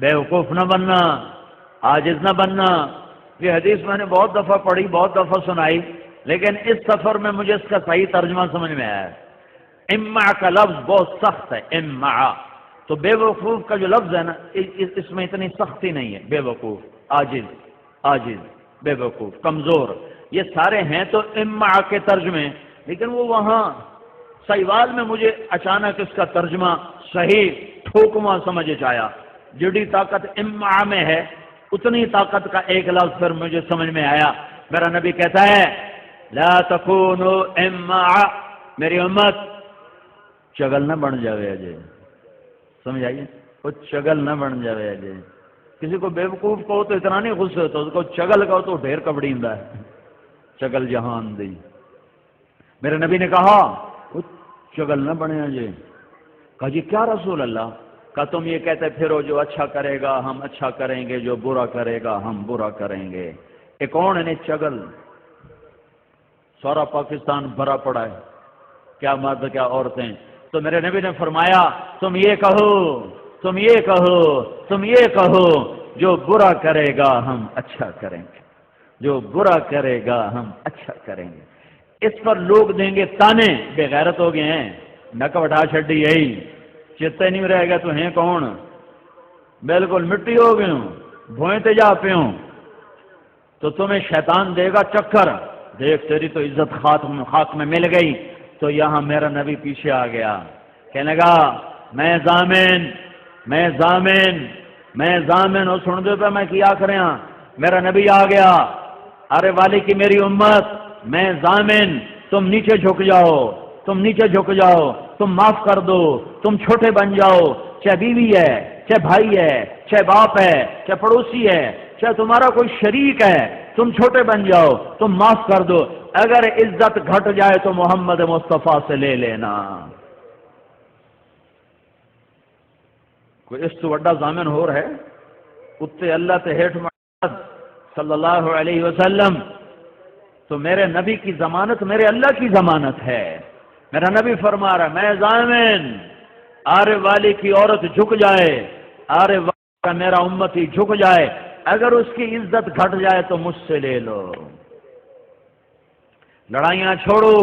بیوقوف نہ بننا، عاجز نہ بننا۔ یہ حدیث میں نے بہت دفعہ پڑھی، بہت دفعہ سنائی، لیکن اس سفر میں مجھے اس کا صحیح ترجمہ سمجھ میں آیا۔ امع کا لفظ بہت سخت ہے، امع، تو بے وقوف کا جو لفظ ہے نا، اس میں اتنی سختی نہیں ہے۔ بے وقوف، عاجز، بے وقوف، کمزور، یہ سارے ہیں تو امع کے ترجمے، لیکن وہ وہاں سیوال میں مجھے اچانک اس کا ترجمہ صحیح ٹھوکواں سمجھ آیا۔ جڑی طاقت امع میں ہے اتنی طاقت کا ایک لفظ پھر مجھے سمجھ میں آیا۔ میرا نبی کہتا ہے لا تکونوا امع، میری امت چگل نہ بن جاوے اجے، سمجھ آئیے، وہ چگل نہ بن جاوے اجے۔ کسی کو بیوقوف کہو تو اتنا نہیں غصے ہوتا، اس کو چگل کہو تو ڈھیر کبڑیندا ہے، چگل جہان دی۔ میرے نبی نے کہا وہ چگل نہ بنے اجے۔ کہا جی کیا رسول اللہ؟ کہا تم یہ کہتے پھرو جو اچھا کرے گا ہم اچھا کریں گے، جو برا کرے گا ہم برا کریں گے۔ ایک کون ہے چگل؟ سارا پاکستان بھرا پڑا ہے، کیا مرد کیا عورتیں۔ تو میرے نبی نے فرمایا تم یہ کہو، تم یہ کہو، تم یہ کہو، جو برا کرے گا ہم اچھا کریں گے، جو برا کرے گا ہم اچھا کریں گے۔ اس پر لوگ دیں گے تانے، بے غیرت ہو گئے ہیں، نک وٹا چھڈی یہی، چتے نہیں رہ گیا تو ہیں کون، بالکل مٹی ہو گئے ہوں، بھوئیں تے جا پہ ہوں۔ تو تمہیں شیطان دے گا چکر، دیکھ تیری تو عزت خاک میں مل گئی۔ تو یہاں میرا نبی پیچھے آ گیا، کہنے لگا میں ضامن، میں ضامن، میں ضامن، اور سن دو پہ میں کیا کریں۔ میرا نبی آ گیا، ارے والی کی میری امت، میں ضامن، تم نیچے جھک جاؤ، تم نیچے جھک جاؤ، تم معاف کر دو، تم چھوٹے بن جاؤ، چاہے بیوی ہے، چاہے بھائی ہے، چاہے باپ ہے، چاہے پڑوسی ہے، چاہے تمہارا کوئی شریک ہے، تم چھوٹے بن جاؤ، تم معاف کر دو۔ اگر عزت گھٹ جائے تو محمد مصطفیٰ سے لے لینا۔ کوئی اس تو بڑا ضامن ہو رہا ہے؟ اتنے اللہ تے ہیٹھ محمد صلی اللہ علیہ وسلم۔ تو میرے نبی کی ضمانت میرے اللہ کی ضمانت ہے۔ میرا نبی فرما رہا میں ضامن، آرے والی کی عورت جھک جائے، آرے والی کا میرا امتی جھک جائے، اگر اس کی عزت گھٹ جائے تو مجھ سے لے لو۔ لڑائیاں چھوڑو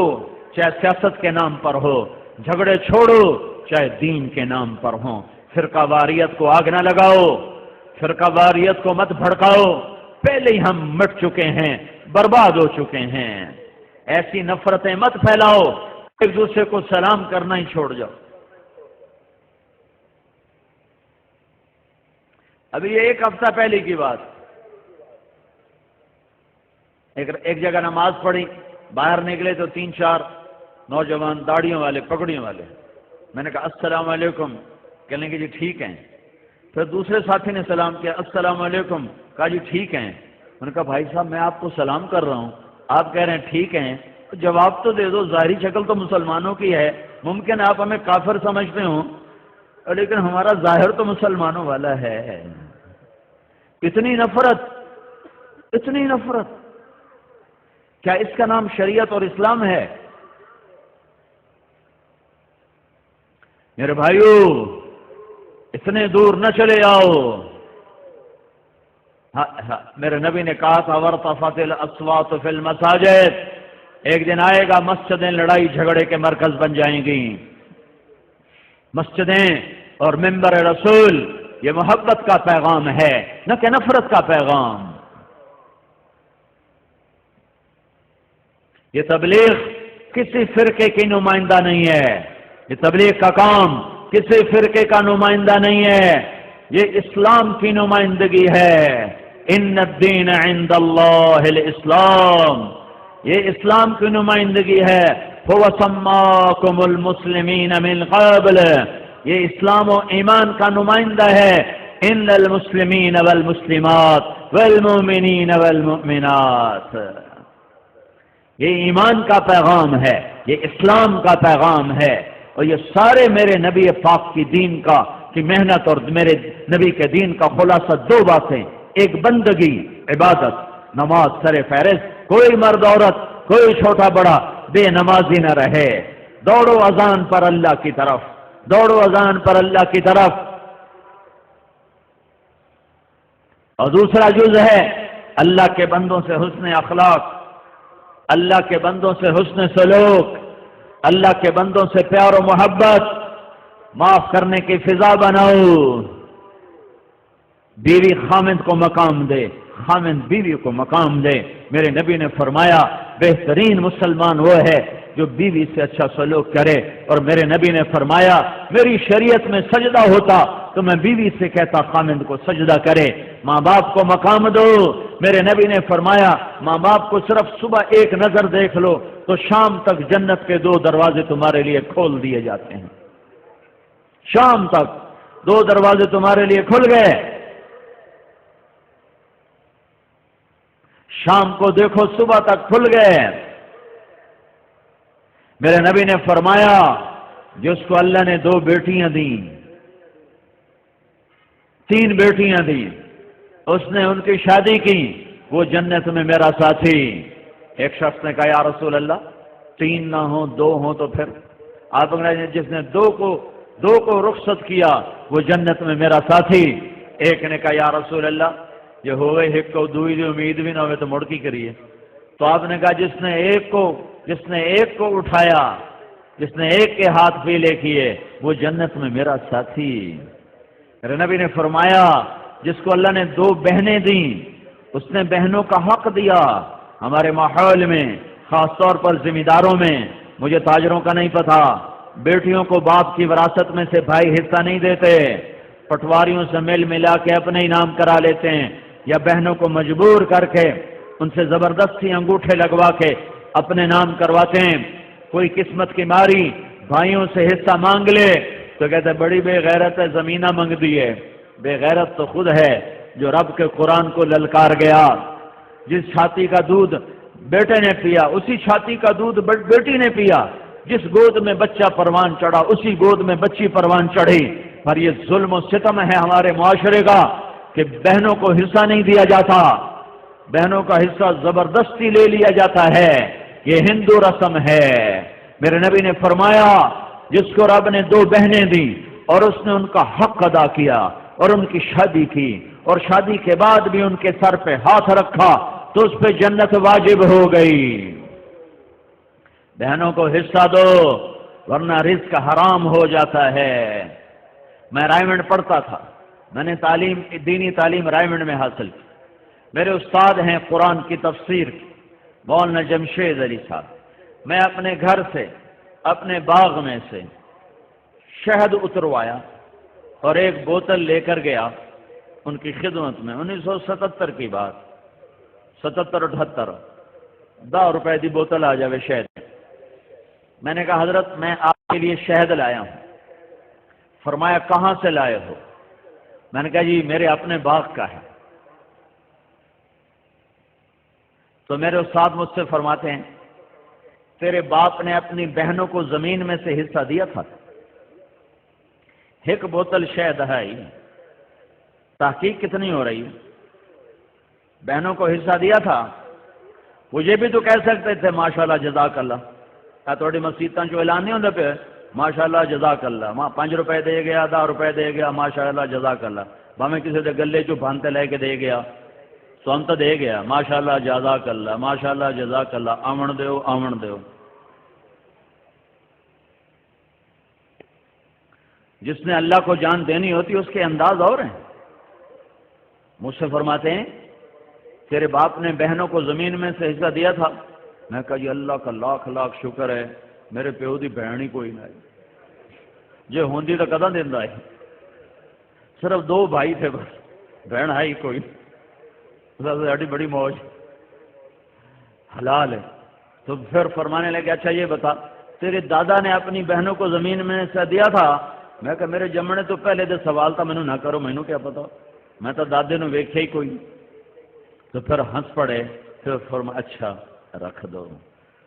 چاہے سیاست کے نام پر ہو، جھگڑے چھوڑو چاہے دین کے نام پر ہوں، فرقہ واریت کو آگ نہ لگاؤ، فرقہ واریت کو مت بھڑکاؤ، پہلے ہی ہم مٹ چکے ہیں، برباد ہو چکے ہیں۔ ایسی نفرتیں مت پھیلاؤ، ایک دوسرے کو سلام کرنا ہی چھوڑ جاؤ۔ ابھی یہ ایک ہفتہ پہلے کی بات، ایک جگہ نماز پڑھی، باہر نکلے تو 3-4 نوجوان داڑھیوں والے پگڑیوں والے، میں نے کہا السلام علیکم، کہنے کہ جی ٹھیک ہیں۔ پھر دوسرے ساتھی نے سلام کیا، السلام علیکم، کہا جی ٹھیک ہیں۔ میں نے کہا بھائی صاحب میں آپ کو سلام کر رہا ہوں، آپ کہہ رہے ہیں ٹھیک ہیں، جواب تو دے دو، ظاہری شکل تو مسلمانوں کی ہے، ممکن آپ ہمیں کافر سمجھتے ہوں لیکن ہمارا ظاہر تو مسلمانوں والا ہے۔ اتنی نفرت، اتنی نفرت، کیا اس کا نام شریعت اور اسلام ہے؟ میرے بھائیو اتنے دور نہ چلے آؤ۔ میرے نبی نے کہا تھا وَارْتَفَعَتِ الْأَصْوَاتُ فِي الْمَسَاجِدِ، ایک دن آئے گا مسجدیں لڑائی جھگڑے کے مرکز بن جائیں گی۔ مسجدیں اور منبر رسول یہ محبت کا پیغام ہے، نہ کہ نفرت کا پیغام۔ یہ تبلیغ کسی فرقے کی نمائندہ نہیں ہے، یہ تبلیغ کا کام کسی فرقے کا نمائندہ نہیں ہے، یہ اسلام کی نمائندگی ہے۔ ان الدین عند اللہ الاسلام، یہ اسلام کی نمائندگی ہے۔ هو سماکم المسلمین من قبل، یہ اسلام و ایمان کا نمائندہ ہے۔ ان المسلمین والمسلمات والمؤمنین والمؤمنات، یہ ایمان کا پیغام ہے، یہ اسلام کا پیغام ہے، اور یہ سارے میرے نبی پاک کی دین کا کی محنت اور میرے نبی کے دین کا خلاصہ دو باتیں، ایک بندگی عبادت، نماز سر فہرست، کوئی مرد عورت کوئی چھوٹا بڑا بے نمازی نہ رہے۔ دوڑو اذان پر اللہ کی طرف، دوڑو اذان پر اللہ کی طرف۔ اور دوسرا جز ہے اللہ کے بندوں سے حسن اخلاق، اللہ کے بندوں سے حسن سلوک، اللہ کے بندوں سے پیار و محبت، معاف کرنے کی فضا بناؤ۔ بیوی خامند کو مقام دے، خامند بیوی کو مقام دے۔ میرے نبی نے فرمایا بہترین مسلمان وہ ہے جو بیوی سے اچھا سلوک کرے، اور میرے نبی نے فرمایا میری شریعت میں سجدہ ہوتا تو میں بیوی سے کہتا خامند کو سجدہ کرے۔ ماں باپ کو مقام دو۔ میرے نبی نے فرمایا ماں باپ کو صرف صبح ایک نظر دیکھ لو تو شام تک جنت کے 2 دروازے تمہارے لیے کھول دیے جاتے ہیں۔ شام تک 2 دروازے تمہارے لیے کھل گئے۔ شام کو دیکھو صبح تک کھل گئے۔ میرے نبی نے فرمایا جس کو اللہ نے 2 بیٹیاں دیں، 3 بیٹیاں دیں، اس نے ان کی شادی کی، وہ جنت میں میرا ساتھی۔ ایک شخص نے کہا یا رسول اللہ 3 نہ ہوں 2 ہوں تو پھر؟ آپ نے جس نے 2 کو رخصت کیا وہ جنت میں میرا ساتھی۔ ایک نے کہا یا رسول اللہ یہ ہوئے ایک کو دوئی دی امید بھی نہ ہوئے تو مڑکی کریے۔ تو آپ نے کہا جس نے ایک کو اٹھایا، جس نے ایک کے ہاتھ پیلے کیے وہ جنت میں میرا ساتھی۔ میرے نبی نے فرمایا جس کو اللہ نے 2 بہنیں دیں اس نے بہنوں کا حق دیا۔ ہمارے ماحول میں خاص طور پر ذمہ داروں میں، مجھے تاجروں کا نہیں پتہ، بیٹیوں کو باپ کی وراثت میں سے بھائی حصہ نہیں دیتے، پٹواریوں سے مل ملا کے اپنے انعام کرا لیتے ہیں، یا بہنوں کو مجبور کر کے ان سے زبردستی انگوٹھے لگوا کے اپنے نام کرواتے ہیں۔ کوئی قسمت کی ماری بھائیوں سے حصہ مانگ لے تو کہتے بڑی بے غیرت ہے، زمینہ مانگ دی ہے۔ بے غیرت تو خود ہے جو رب کے قرآن کو للکار گیا۔ جس چھاتی کا دودھ بیٹے نے پیا اسی چھاتی کا دودھ بیٹی نے پیا، جس گود میں بچہ پروان چڑھا اسی گود میں بچی پروان چڑھی۔ پر یہ ظلم و ستم ہے ہمارے معاشرے کا کہ بہنوں کو حصہ نہیں دیا جاتا، بہنوں کا حصہ زبردستی لے لیا جاتا ہے۔ یہ ہندو رسم ہے۔ میرے نبی نے فرمایا جس کو رب نے 2 بہنیں دی اور اس نے ان کا حق ادا کیا اور ان کی شادی کی اور شادی کے بعد بھی ان کے سر پہ ہاتھ رکھا تو اس پہ جنت واجب ہو گئی۔ بہنوں کو حصہ دو ورنہ رزق حرام ہو جاتا ہے۔ میں رائمنڈ پڑھتا تھا، میں نے دینی تعلیم رائمنڈ میں حاصل کی۔ میرے استاد ہیں قرآن کی تفسیر کی مولانا جمشید علی صاحب۔ میں اپنے گھر سے اپنے باغ میں سے شہد اتروایا اور ایک بوتل لے کر گیا ان کی خدمت میں۔ 1977 کی بات، 77-78، 10 روپے دی بوتل آ جاوے شہد۔ میں نے کہا حضرت میں آپ کے لیے شہد لایا ہوں۔ فرمایا کہاں سے لائے ہو؟ میں نے کہا جی میرے اپنے باغ کا ہے۔ تو میرے استاد مجھ سے فرماتے ہیں تیرے باپ نے اپنی بہنوں کو زمین میں سے حصہ دیا تھا؟ ایک بوتل شہد ہے، تحقیق کتنی ہو رہی ہے؟ بہنوں کو حصہ دیا تھا؟ وہ یہ بھی تو کہہ سکتے تھے ماشاءاللہ جزاک اللہ، کیا تھوڑی مسیطاں جو اعلان نہیں ہوتا پہ ماشاءاللہ جزاک اللہ، 5 روپے دے گیا، 10 روپے دے گیا، ماشاءاللہ جزاک اللہ، بھاویں کسی دے گلے جو بھانتے لے کے دے گیا تو ہم تو دے گیا ماشاءاللہ جزاک اللہ، ماشاءاللہ جزاک اللہ، آمن دیو۔ جس نے اللہ کو جان دینی ہوتی اس کے انداز اور ہیں۔ مجھ سے فرماتے ہیں تیرے باپ نے بہنوں کو زمین میں سے حصہ دیا تھا؟ میں کہا جی اللہ کا لاکھ شکر ہے میرے پیو دی بہن ہی کوئی نہ جے ہوندی تو کداں دیندا ہے۔ صرف 2 بھائی تھے بس، بہن ہے ہی کوئی۔ ساڈی بڑی موج حلال ہے۔ تو پھر فرمانے لگے اچھا یہ بتا تیرے دادا نے اپنی بہنوں کو زمین میں سے دیا تھا؟ میں کہا میرے جمنے تو پہلے دے سوال تھا، مینوں نہ کرو، مینوں کیا پتا، میں تو دادے نو ویکھیا ہی کوئی۔ تو پھر ہنس پڑے، پھر فرمایا اچھا رکھ دو۔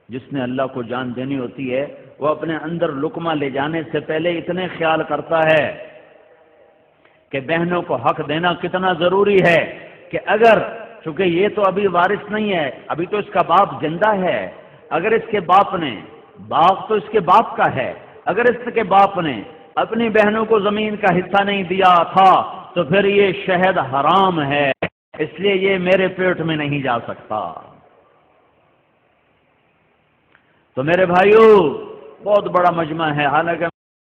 جس نے اللہ کو جان دینی ہوتی ہے وہ اپنے اندر لقمہ لے جانے سے پہلے اتنے خیال کرتا ہے کہ بہنوں کو حق دینا کتنا ضروری ہے، کہ اگر چونکہ یہ تو ابھی وارث نہیں ہے، ابھی تو اس کا باپ زندہ ہے، اگر اس کے باپ نے، باغ تو اس کے باپ کا ہے، اگر اس کے باپ نے اپنی بہنوں کو زمین کا حصہ نہیں دیا تھا تو پھر یہ شہد حرام ہے۔ اس لیے یہ میرے پیٹ میں نہیں جا سکتا۔ تو میرے بھائیو، بہت بڑا مجمع ہے، حالانکہ